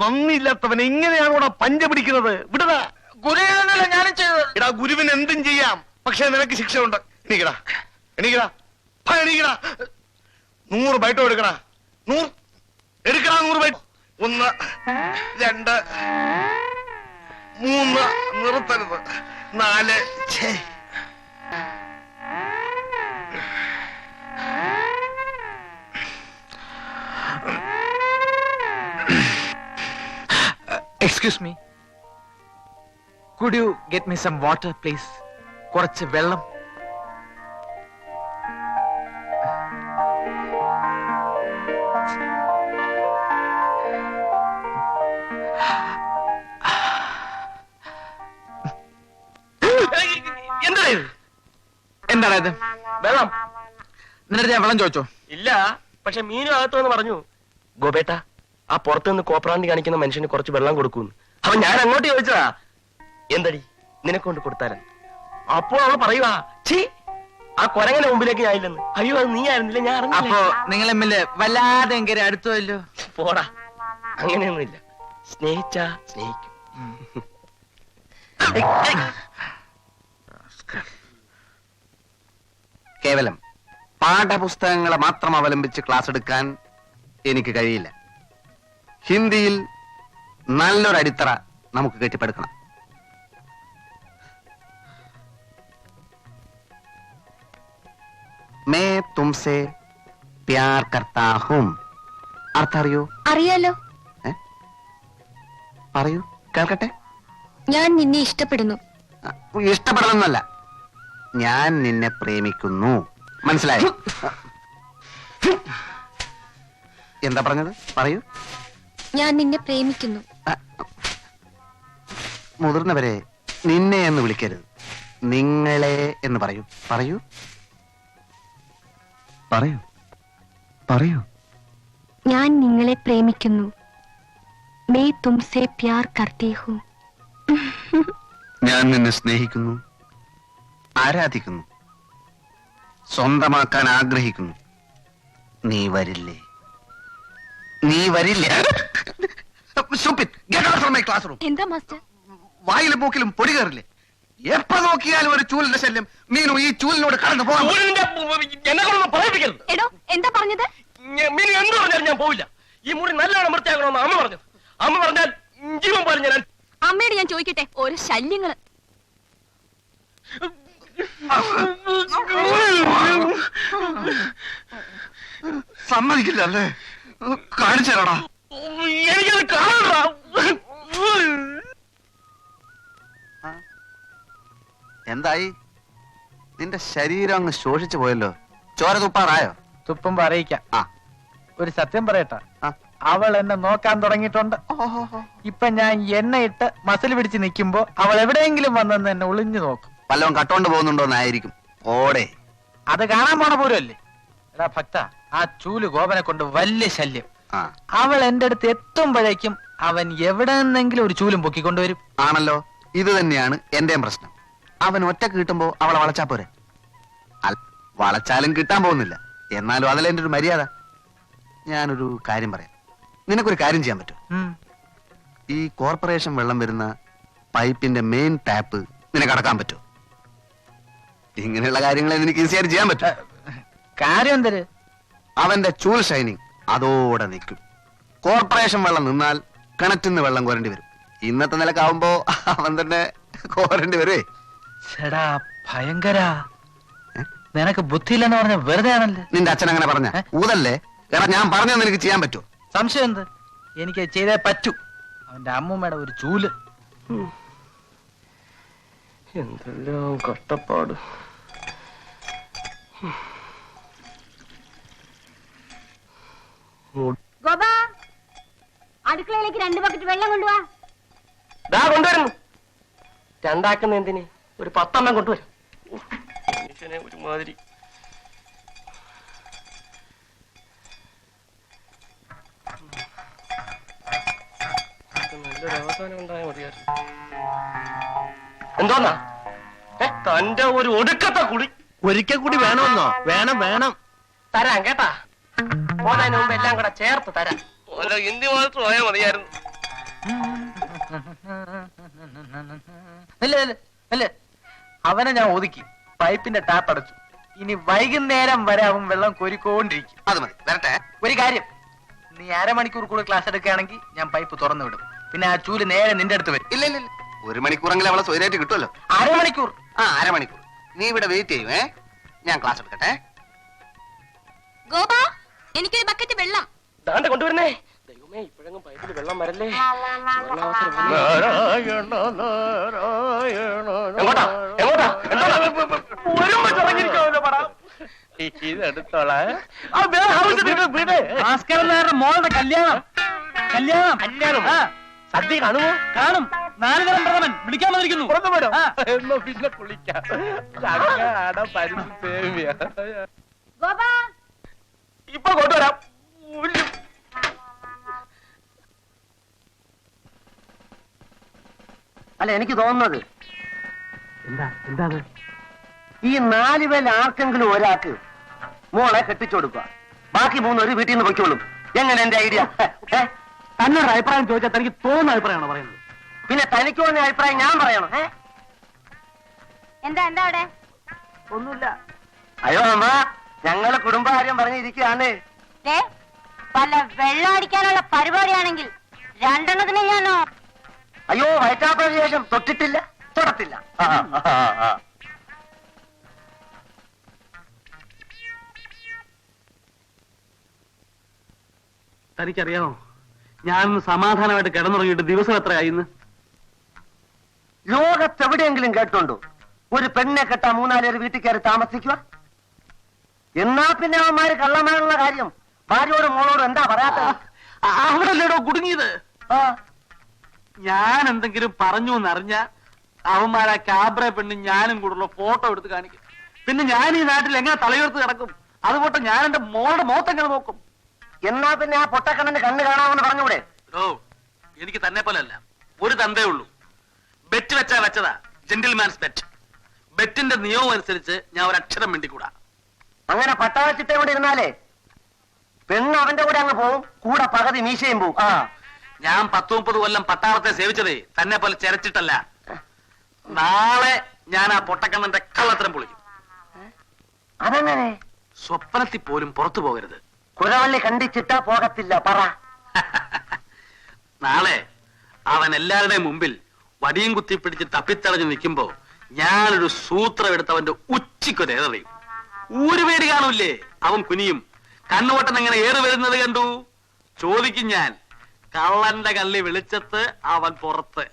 നന്ദിയില്ലാത്തവൻ എങ്ങനെയാണോടാ പഞ്ച പിടിക്കുന്നത്? വിടടാ. ഗുരുവിനല്ല ഞാനും ചെയ്തത്. എടാ, ഗുരുവിന് എന്തും ചെയ്യാം, പക്ഷെ നിനക്ക് ശിക്ഷ ഉണ്ട്. എണീക്കടാ, എണീക്കടാ, എണീക്കടാ. 100 ബൈറ്റോ എടുക്കടാ. 100 എടുക്കടാ. 100 ബൈറ്റ്. 1 2 3 നിർത്തരുത്. 4 Excuse me. Could you get me some water, please? കുറച്ച് വെള്ളം. എന്താണ് ഇത്? വെള്ളം. നിന്റെ ഞാൻ വെള്ളം ചോദിച്ചോ? ഇല്ല, പക്ഷെ മീനും അകത്തുവെന്ന് പറഞ്ഞു. ഗോപേട്ട, ആ പുറത്തു നിന്ന് കോപ്രാന്തി കാണിക്കുന്ന മനുഷ്യന് കുറച്ച് വെള്ളം കൊടുക്കൂന്ന്. അപ്പൊ ഞാൻ അങ്ങോട്ട് ചോദിച്ചതാ. എന്തടി നിനക്കൊണ്ട് കൊടുത്താലും? അപ്പോൾ അവൾ പറയുവാ, ഛീ, ആ കൊരങ്ങനെ മുമ്പിലേക്ക് ഞാൻ ഇല്ലെന്ന്. അയ്യോ, അത് നീ ആയിരുന്നില്ല, ഞാൻ അറിഞ്ഞില്ല. അപ്പൊ നിങ്ങൾ തമ്മില് വല്ലാതെ എങ്കര അടുത്തല്ലോ. പോടാ, അങ്ങനെയൊന്നുമില്ല. സ്നേഹിച്ചാ സ്നേഹിക്കും. കേവലം പാഠപുസ്തകങ്ങളെ മാത്രം അവലംബിച്ച് ക്ലാസ് എടുക്കാൻ എനിക്ക് കഴിയില്ല. ഹിന്ദിയിൽ നല്ലൊരു അടിത്തറ നമുക്ക് കെട്ടിപ്പടുക്കണം. മേ തുംസെ പ്യാർ കർത്താ ഹൂം. അർത്ഥം അറിയോ? അറിയാലോ. പറയൂ, കേൾക്കട്ടെ. ഞാൻ നിന്നെ ഇഷ്ടപ്പെടുന്നു. ഇഷ്ടപ്പെടണമെന്നല്ല, ഞാൻ നിന്നെ പ്രേമിക്കുന്നു. മനസ്സിലായോ? എന്താ പറഞ്ഞത്? പറയൂ. ഞാൻ നിന്നെ പ്രേമിക്കുന്നു. മുതിർന്നവരെ നിന്നെ എന്ന് വിളിക്കരുത്, നിങ്ങളെ എന്ന് പറയൂ. പറയൂ, പറയൂ, പറയൂ. ഞാൻ നിങ്ങളെ പ്രേമിക്കുന്നു. May തുംസെ Pyaar കർത്തി who. ഞാൻ നിന്നെ സ്നേഹിക്കുന്നു, ആരാധിക്കുന്നു, സ്വന്തമാക്കാൻ ആഗ്രഹിക്കുന്നു. നീ വരില്ലേ? നീ വരില്ല. എന്താ മാസ്റ്റർ? വായിലും മൂക്കിലും പൊടി കയറില്ലേ? എപ്പോ നോക്കിയാലും ഒരു ചൂലിന്റെ ശല്യം. മീനു, ഈ ചൂലിനോട് കടന്നു പോകാൻ. എടോ, എന്താ പറഞ്ഞത്? മീനു എന്ത് പറഞ്ഞാലും ഞാൻ പോവില്ല. ഈ മുറി നല്ലോണം വൃത്തിയാക്കണമെന്ന് അമ്മ പറഞ്ഞു. അമ്മ പറഞ്ഞാൽ ജീവൻ പറഞ്ഞു ഞാൻ. അമ്മയോട് ഞാൻ ചോദിക്കട്ടെ, ഓരോ ശല്യങ്ങള്. സമ്മതിക്കില്ല അല്ലേ? കാണിച്ചേരാടാ. എനിക്കത് കാണണ്ട. എന്തായി? നിന്റെ ശരീരം അങ്ങ് ശോഷിച്ചു പോയല്ലോ. ചോര തുപ്പാറായോ? തുപ്പുമ്പോ അറിയിക്കാം. ആ, ഒരു സത്യം പറയട്ടെ, ആ. അവൾ എന്നെ നോക്കാൻ തുടങ്ങിയിട്ടുണ്ട്. ഇപ്പൊ ഞാൻ എണ്ണ ഇട്ട് മസിൽ പിടിച്ച് നിൽക്കുമ്പോ അവൾ എവിടെയെങ്കിലും വന്നെന്ന് എന്നെ ഒളിഞ്ഞു നോക്കും. വല്ലവൻ കട്ടോണ്ട് പോകുന്നുണ്ടോന്നായിരിക്കും. ഓടെ അത് കാണാൻ പോണ പോലുമല്ലേ? എടാ ഭക്ത, ആ ചൂല് ഗോപനെ കൊണ്ട് വലിയ ശല്യം. ആ, അവൾ എന്റെ അടുത്ത് എത്തുമ്പോഴേക്കും അവൻ എവിടെ നിന്നെങ്കിലും ഒരു ചൂലും പൊക്കിക്കൊണ്ടുവരും. ആണല്ലോ. ഇത് തന്നെയാണ് എന്റെയും പ്രശ്നം. അവൻ ഒറ്റക്ക് കിട്ടുമ്പോ അവളെ വളച്ചാ പോരെ? വളച്ചാലും കിട്ടാൻ പോകുന്നില്ല. എന്നാലും അതല്ല എന്റെ ഒരു മര്യാദ. ഞാനൊരു കാര്യം പറയാം. നിനക്കൊരു കാര്യം ചെയ്യാൻ പറ്റും? ഈ കോർപ്പറേഷൻ വെള്ളം വരുന്ന പൈപ്പിന്റെ മെയിൻ ടാപ്പ് നിനക്ക് അടക്കാൻ പറ്റുമോ? ഇങ്ങനെയുള്ള കാര്യങ്ങളെ നിനക്ക് ഈസിയായിട്ട് ചെയ്യാൻ പറ്റും. കാര്യം എന്തര്? അവന്റെ ചൂൽ ഷൈനിങ് അതോടെ നിൽക്കും. കോർപ്പറേഷൻ വെള്ളം നിന്നാൽ കിണറ്റിന്ന് വെള്ളം കോരേണ്ടി വരും. ഇന്നത്തെ നിലക്കാവുമ്പോ അവൻ തന്നെ കോരേണ്ടി വരുവേ. ചേടാ ഭയങ്കര, നിനക്ക് ബുദ്ധിയില്ലെന്ന് പറഞ്ഞ വെറുതെ ആണല്ലേ? നിന്റെ അച്ഛൻ അങ്ങനെ പറഞ്ഞ ഊതല്ലേ? എടാ, ഞാൻ പറഞ്ഞത് നിനക്ക് ചെയ്യാൻ പറ്റുമോ? സംശയം എന്ത്? എനിക്ക് ചെയ്തേ പറ്റൂ. അവന്റെ അമ്മൂമ്മയുടെ ഒരു ചൂല്. എന്തെല്ലാം കഷ്ടപ്പാട്. ഗോപാ, അടുക്കളയിലേക്ക് 2 ബക്കറ്റ് വെള്ളം കൊണ്ടുവാ. കൊണ്ടുവരുന്നു. രണ്ടാക്കുന്ന എന്തിന്? ഒരു 10 എണ്ണം കൊണ്ടുവരും. മാതിരി. നല്ലൊരു അവസാനം ഉണ്ടായാൽ മതിയായിരുന്നു. എന്തോന്നാ തന്റെ ഒരു ഒടുക്കത്തെ കുടി ഒരിക്കൽ കൂടി വേണമെന്നോ? വേണം വേണം. തരാം കേട്ടാ. പോന്നതിന് മുമ്പ് എല്ലാം കൂടെ ചേർത്ത് തരാം. ഓരോ ഹിന്ദി മാത്രം പോയാൽ മതിയായിരുന്നു. അല്ലേ അവനെ ഞാൻ ഒതുക്കി, പൈപ്പിന്റെ ടാപ്പ് അടച്ചു. ഇനി വൈകുന്നേരം വരെ അവൻ വെള്ളം കോരിക്കൊണ്ടിരിക്കും. അത് മതി, വരട്ടെ. ഒരു കാര്യം, നീ അരമണിക്കൂർ കൂടെ ക്ലാസ് എടുക്കുകയാണെങ്കിൽ ഞാൻ പൈപ്പ് തുറന്നു വിടും. പിന്നെ ആ ചൂല് നേരെ നിന്റെ അടുത്ത് വരും. ഇല്ല ഇല്ല ഇല്ല, 1 മണിക്കൂറെങ്കിലും അവളെ സ്വൈരായിട്ട് കിട്ടുമല്ലോ. അരമണിക്കൂർ. ആ, അരമണിക്കൂർ. നീ ഇവിടെ വെയിറ്റ് ചെയ്യുവേ, ഞാൻ ക്ലാസ് എടുക്കട്ടെ. ഗോപാ, എനിക്കൊരു ബക്കറ്റ് വെള്ളം. ദാണ്ടെ കൊണ്ടുവരുന്നേ. ദൈവമേ, ഇപ്പോഴെങ്ങും പൈപ്പിൽ വെള്ളം വരല്ലേ. എങ്ങോട്ടാ എങ്ങോട്ടാ? ഭാസ്കരൻ നായരുടെ മോളുടെ കല്യാണം. കല്യാണം കല്യാണം സദ്യ കാണുമോ? കാണും. 4 തരം പ്രഥമൻ വിളിക്കാൻ വന്നിരിക്കുന്നു. എന്നോ പിന്നെ കുളിക്കാം. ഗോപാ, ഇപ്പൊ കൊണ്ടുവരാം. അല്ല, എനിക്ക് തോന്നുന്നത് എന്താ ഈ 4 പേരിൽ ആർക്കെങ്കിലും ഒരാൾക്ക് മോളെ കെട്ടിച്ചു കൊടുക്കുക, ബാക്കി 3 പേര് വീട്ടിൽ നിന്ന് പൊയ്ക്കോളും. എങ്ങനെ എന്റെ ഐഡിയ? തന്നൊരു അഭിപ്രായം ചോദിച്ചാൽ തനിക്ക് തോന്നുന്ന അഭിപ്രായമാണോ പറയുന്നത്? പിന്നെ തനിക്ക് തോന്നിയ അഭിപ്രായം ഞാൻ പറയണോ? എന്താ എന്താ അവിടെ? ഒന്നുമില്ല. അയ്യോ അമ്മ, ഞങ്ങള് കുടുംബകാര്യം പറഞ്ഞിരിക്കുകയാണ്. വല്ല വെള്ളം അടിക്കാനുള്ള പരിപാടിയാണെങ്കിൽ 2 ഞാനോ. അയ്യോ, വയറ്റാപ്പതിന് ശേഷം തൊട്ടിട്ടില്ല, തൊടത്തില്ല. തനിക്കറിയാമോ, ഞാനൊന്ന് സമാധാനമായിട്ട് കിടന്നുറങ്ങിയിട്ട് ദിവസം എത്രയായിന്ന്? ലോകത്തെവിടെയെങ്കിലും കേട്ടുണ്ടോ ഒരു പെണ്ണെ കെട്ടാ 3-4 പേര് വീട്ടിൽ കയറി താമസിക്കുക? എന്നാ പിന്നെ അവന്മാര് കള്ളന്മാരുള്ള കാര്യം ഭാര്യയോടും മോളോടും എന്താ പറയാത്തത്? അവിടെല്ലേടോ കുടുങ്ങിയത്. ഞാൻ എന്തെങ്കിലും പറഞ്ഞു എന്നറിഞ്ഞ അവന്മാരാ ക്യാബ്ര പെണ്ണും ഞാനും കൂടുള്ള ഫോട്ടോ എടുത്ത് കാണിക്കും. പിന്നെ ഞാൻ ഈ നാട്ടിൽ എങ്ങനെ തലയുയർത്ത് കിടക്കും? അതുപോലെ ഞാൻ എന്റെ മോളുടെ മുഖത്തെങ്ങനെ നോക്കും? എന്നാ പിന്നെ ആ പൊട്ടക്കണ്ണന്റെ കണ്ണ് കാണാമെന്ന് പറഞ്ഞൂടെ? എനിക്ക് തന്നെ പോലെ അല്ല, ഒരു തന്തേ ഉള്ളൂ. ബെറ്റ് വെച്ചാ വെച്ചതാ, ജെന്റിൽമാൻസ് ബെറ്റ്. ബെറ്റിന്റെ നിയമം അനുസരിച്ച് ഞാൻ ഒരു അക്ഷരം മിണ്ടിക്കൂടാ. അങ്ങനെ പട്ടാളച്ചിട്ടേ കൂടെ ഇരുന്നാലേ പെണ്ണ് അവന്റെ കൂടെ അങ്ങ് പോവും, കൂടെ പകുതി മീശയും പോവും. ഞാൻ 10-30 കൊല്ലം പട്ടാളത്തെ സേവിച്ചതേ തന്നെ പോലെ ചെരച്ചിട്ടല്ല. നാളെ ഞാൻ ആ പൊട്ടക്കണ്ണന്റെ കള്ളത്തരം പൊളിക്കും. അതെങ്ങനെ? സ്വപ്നത്തിൽ പോലും പുറത്തു പോകരുത്. കുരവള്ളി കണ്ടിച്ചിട്ടാ പോകത്തില്ല, പറ. നാളെ അവൻ എല്ലാവരുടെയും മുമ്പിൽ വടിയും കുത്തി പിടിച്ച് തപ്പിത്തടഞ്ഞു നിൽക്കുമ്പോ ഞാനൊരു സൂത്രം എടുത്ത് അവന്റെ ഉച്ചിക്കൊരു ഏറെയും. ഊരുപേടി കാണൂല്ലേ, അവൻ കുനിയും. കണ്ണുവട്ടൻ എങ്ങനെ ഏറ് വരുന്നത് കണ്ടു ചോദിക്കും ഞാൻ. കള്ളന്റെ കള്ളി വെളിച്ചത്ത് അവൻ പുറത്ത്.